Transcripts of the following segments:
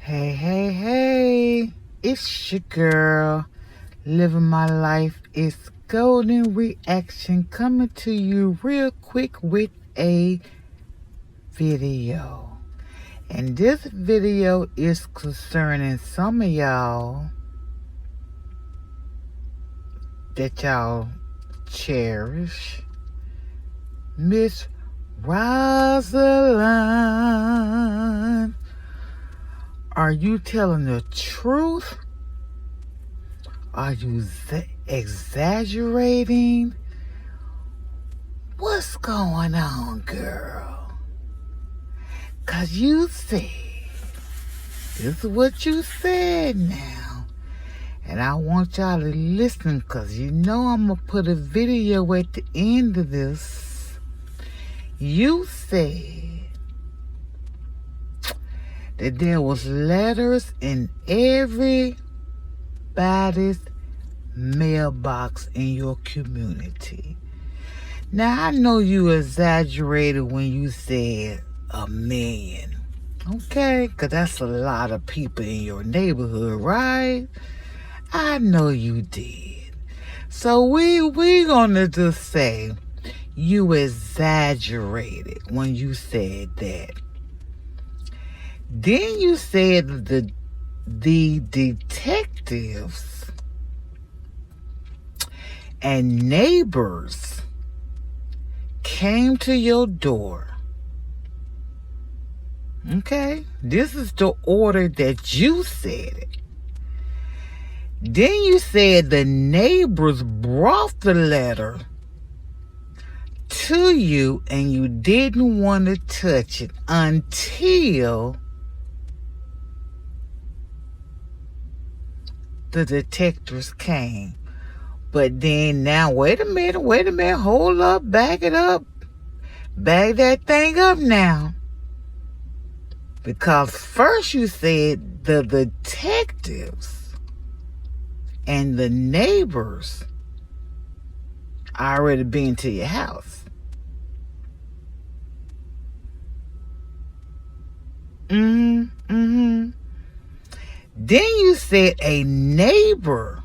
Hey, hey, hey, it's your girl, living my life. It's Golden Reaction coming to you real quick with a video. And this video is concerning some of y'all that y'all cherish. Miss Rosalind. Are you telling the truth? Are you exaggerating? What's going on, girl? 'Cause you said, this is what you said now. And I want y'all to listen, 'cause you know I'm going to put a video at the end of this. You said that there was letters in everybody's mailbox in your community. Now, I know you exaggerated when you said 1 million. Okay? Because that's a lot of people in your neighborhood, right? I know you did. So we going to just say you exaggerated when you said that. Then you said the detectives and neighbors came to your door. Okay? This is the order that you said it. Then you said the neighbors brought the letter to you and you didn't want to touch it until the detectives came. But then now, wait a minute, hold up, back it up. Back that thing up now. Because first you said the detectives and the neighbors already been to your house. Then you said a neighbor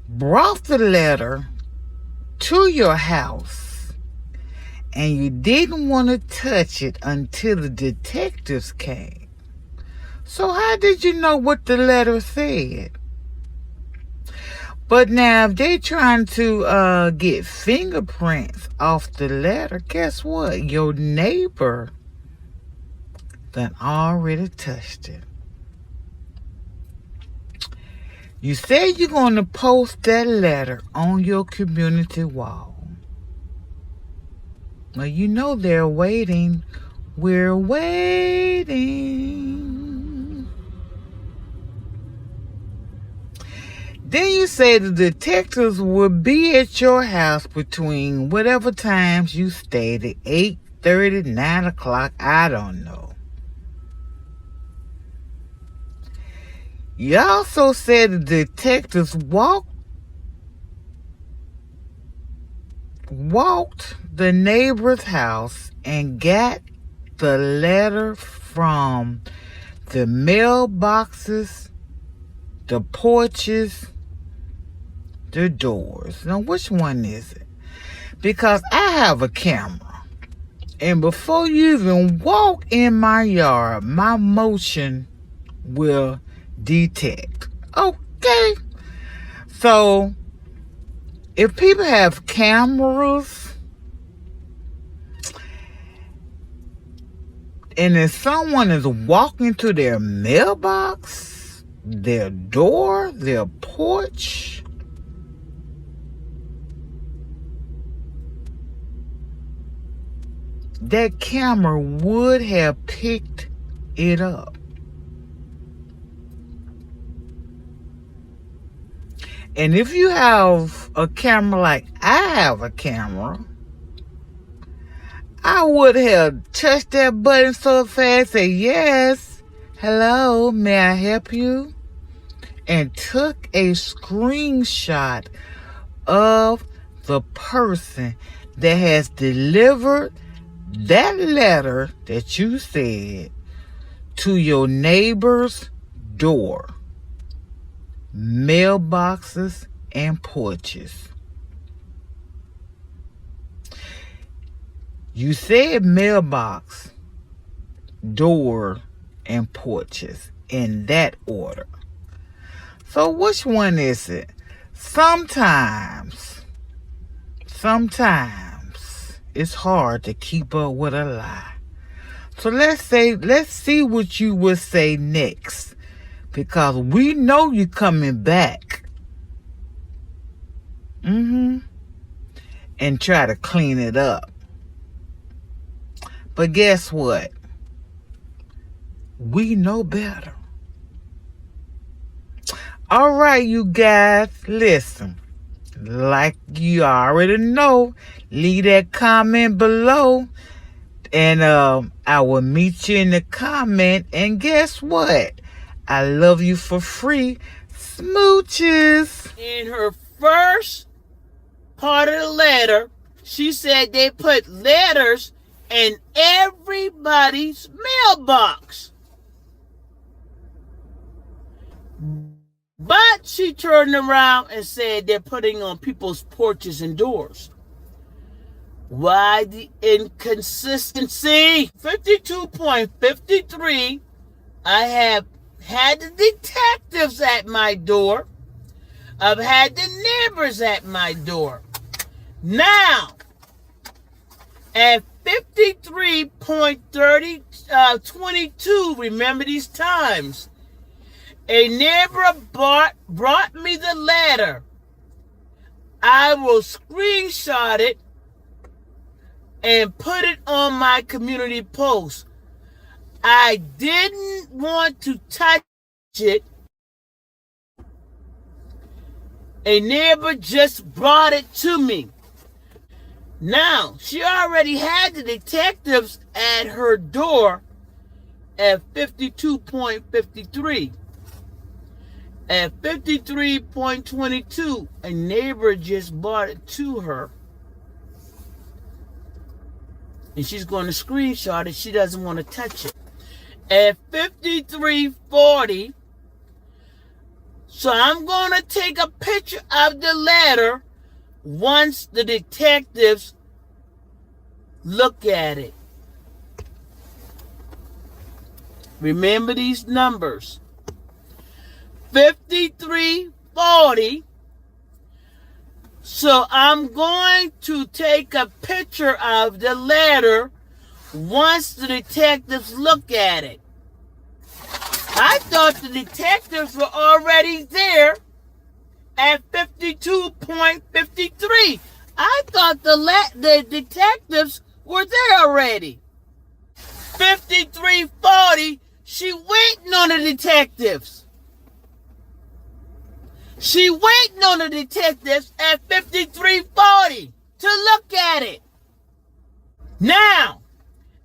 brought the letter to your house and you didn't want to touch it until the detectives came. So how did you know what the letter said? But now if they're trying to get fingerprints off the letter, guess what? Your neighbor done already touched it. You said you're going to post that letter on your community wall. Well, you know they're waiting. We're waiting. Then you say the detectives will be at your house between whatever times you stated, 8:30, 9 o'clock, I don't know. You also said the detectives walked the neighbor's house and got the letter from the mailboxes, the porches, the doors. Now, which one is it? Because I have a camera. And before you even walk in my yard, my motion will detect. Okay. So if people have cameras and if someone is walking to their mailbox, their door, their porch, that camera would have picked it up. And if you have a camera like I have a camera, I would have touched that button so fast, say, yes, hello, may I help you? And took a screenshot of the person that has delivered that letter that you said to your neighbor's door, mailboxes, and porches. You said mailbox, door, and porches in that order. So which one is it? Sometimes it's hard to keep up with a lie. So let's see what you would say next, because we know you're coming back. And try to clean it up. But guess what? We know better. All right, you guys, listen. Like you already know, leave that comment below, and I will meet you in the comment. And guess what? I love you for free. Smooches. In her first part of the letter, she said they put letters in everybody's mailbox. But she turned around and said they're putting on people's porches and doors. Why the inconsistency? 52.53, I have had the detectives at my door. I've had the neighbors at my door. Now, at 53.22, remember these times, a neighbor brought me the letter. I will screenshot it and put it on my community post. I didn't want to touch it. A neighbor just brought it to me. Now, she already had the detectives at her door at 52.53. At 53.22, a neighbor just brought it to her. And she's going to screenshot it. She doesn't want to touch it. At 53:40, so I'm going to take a picture of the letter once the detectives look at it. Remember these numbers. 53:40. So I'm going to take a picture of the letter once the detectives look at it. I thought the detectives were already there at 52.53. I thought the detectives were there already. 53:40, she waiting on the detectives. She waiting on the detectives at 53:40 to look at it. Now,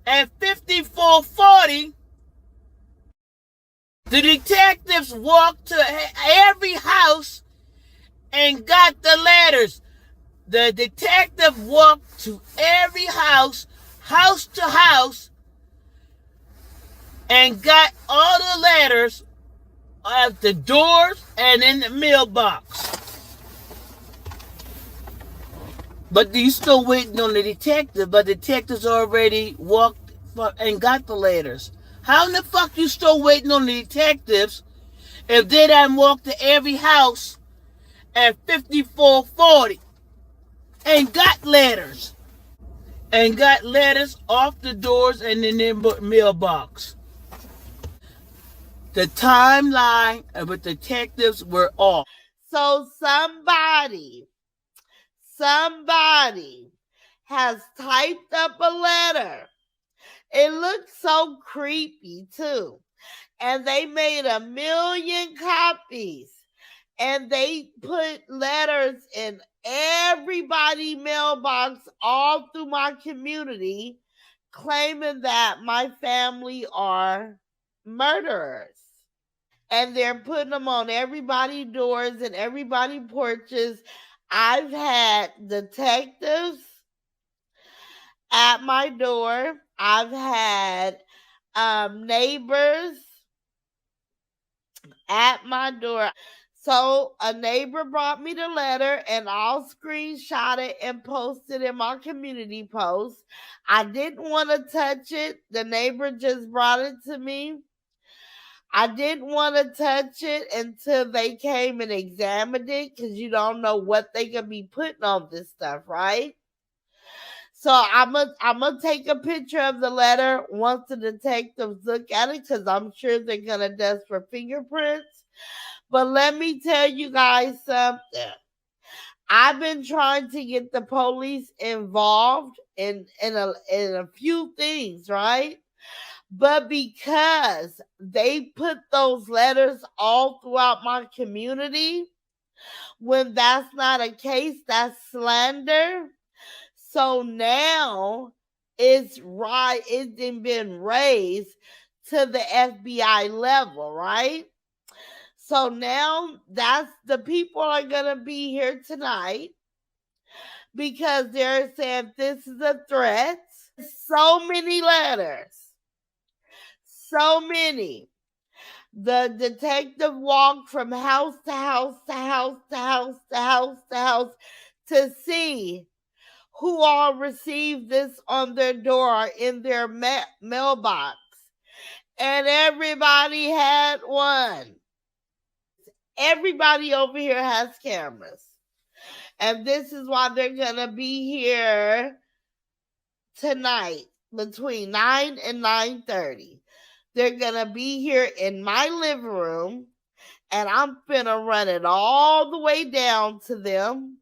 at 54:40, the detectives walked to every house and got the letters. The detective walked to every house, house to house, and got all the letters at the doors and in the mailbox. But he's still waiting on the detective, but the detectives already walked and got the letters. How in the fuck you still waiting on the detectives if they done walked to every house at 54:40 and got letters? And got letters off the doors and in their mailbox. The timeline of the detectives were off. So somebody has typed up a letter. It looks so creepy too. And they made 1 million copies. And they put letters in everybody's mailbox all through my community, claiming that my family are murderers. And they're putting them on everybody's doors and everybody's porches. I've had detectives at my door. I've had neighbors at my door. So a neighbor brought me the letter and I'll screenshot it and post it in my community post. I didn't want to touch it. The neighbor just brought it to me. I didn't want to touch it until they came and examined it because you don't know what they could be putting on this stuff, right? So I'm gonna take a picture of the letter once the detectives look at it because I'm sure they're gonna test for fingerprints. But let me tell you guys something. I've been trying to get the police involved in a few things, right? But because they put those letters all throughout my community, when that's not a case, that's slander. So now it's been raised to the FBI level, right? So now that's the people are gonna be here tonight because they're saying this is a threat. So many letters. So many. The detective walked from house to house to house to house to house to house to see who all received this on their door in their mailbox. And everybody had one. Everybody over here has cameras. And this is why they're going to be here tonight between 9 and 9:30. They're going to be here in my living room and I'm going to run it all the way down to them